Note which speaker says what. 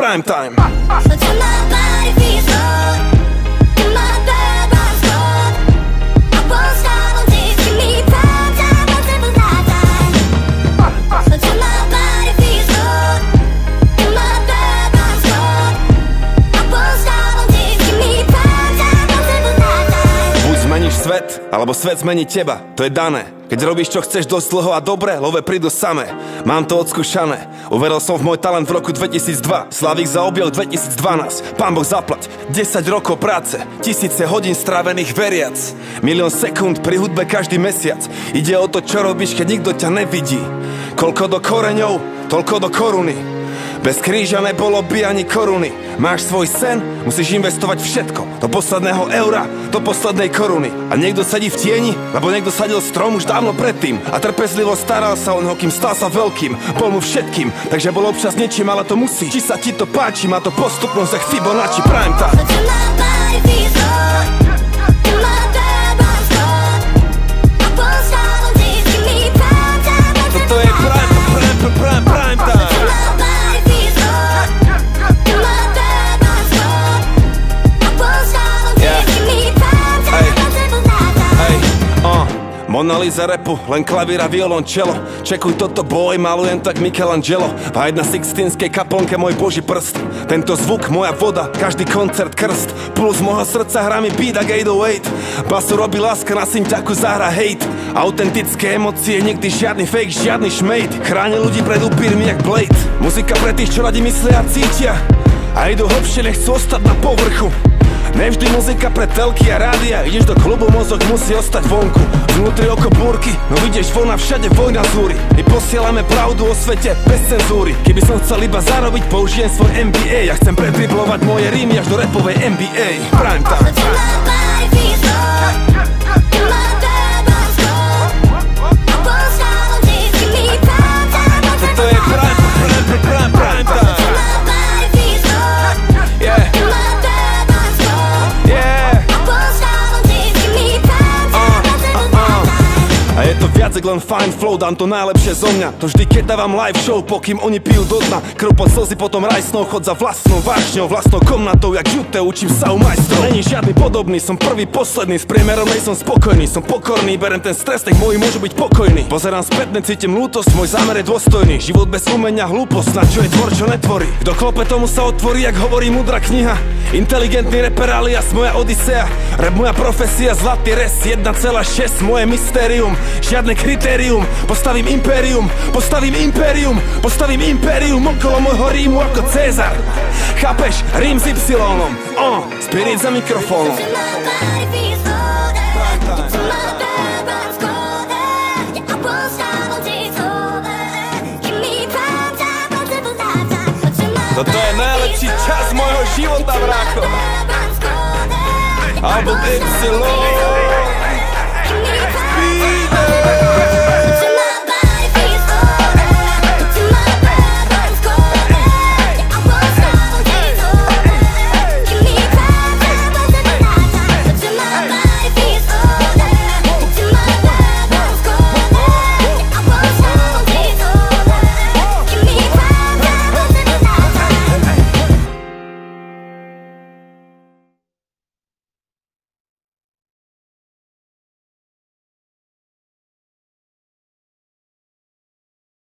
Speaker 1: prime time. Svet, alebo svet zmení teba, to je dané. Keď robíš čo chceš dosť dlho a dobre, love prídu samé. Mám to odskúšané, uveril som v môj talent v roku 2002. Slavík zaobjel 2012, pán Boh zaplať. 10 rokov práce, tisíce hodín strávených veriac. 1 000 000 sekúnd pri hudbe každý mesiac. Ide o to, čo robíš, keď nikto ťa nevidí. Koľko do koreňov, toľko do koruny. Bez kríža nebolo by ani koruny. Máš svoj sen, musíš investovať všetko. Do posledného eura, do poslednej koruny. A niekto sedí v tieni, lebo niekto sadil strom už dávno predtým. A trpezlivo staral sa o neho, kým stal sa veľkým. Bol mu všetkým, takže bol občas niečím, ale to musí. Či sa ti to páči, má to postupnosť jak Fibonacci prime time. Toto je prime time. Mona Lisa rapu, len klavír a violončelo. Čekuj toto boj, malujem tak Michelangelo. V jedna sixtínskej kaplnke môj boží prst. Tento zvuk, moja voda, každý koncert krst. Puls môjho srdca hrá mi beat ak 808. Basu robí láska, na synťaku zahra hate. Autentické emócie, nikdy žiadny fake, žiadny šmejt. Chráni ľudí pred upírmi jak Blade. Muzika pre tých, čo radi myslia a cítia a idú hlbšie, nechcú ostať na povrchu. Nevždy muzika pre telky a rádia. Ideš do klubu, mozog musí ostať vonku. Vnútri oko búrky, no vidieš von a všade vojna zúri. My posielame pravdu o svete bez cenzúry. Keby som chcel iba zarobiť, použijem svoj MBA. Ja chcem predriblovať moje rímy až do rapovej NBA. Prime time. Toto je prime time. A je to viac jak len fine flow, dám to najlepšie zo mňa. To vždy keď dávam live show, pokým oni pijú do dna. Krv pod slzy, potom rajsnou, chod za vlastnou vášňou, vlastnou komnatou, jak Jute, učím sa u majstrov. Není žiadny podobný, som prvý, posledný, s priemerom nej som spokojný. Som pokorný, berem ten stres, tak moji môžu byť pokojní. Pozerám spätne, cítim lútosť, môj zámer je dôstojný. Život bez umenia, hlúposť, na čo je tvor, čo netvorí. Kto klope, tomu sa otvorí, jak hovorí múdra kniha. Inteligentný reper alias moja odisea. Rap moja profesia, zlatý res, 1,6, moje mystérium. Žiadne kritérium, postavím impérium, postavím impérium, postavím impérium okolo môjho rímu ako Cezar. Chápeš? Rím s Y-om, Spirit za mikrofónom. Toto je najlepší čas môjho života, brácho. Alebo Y.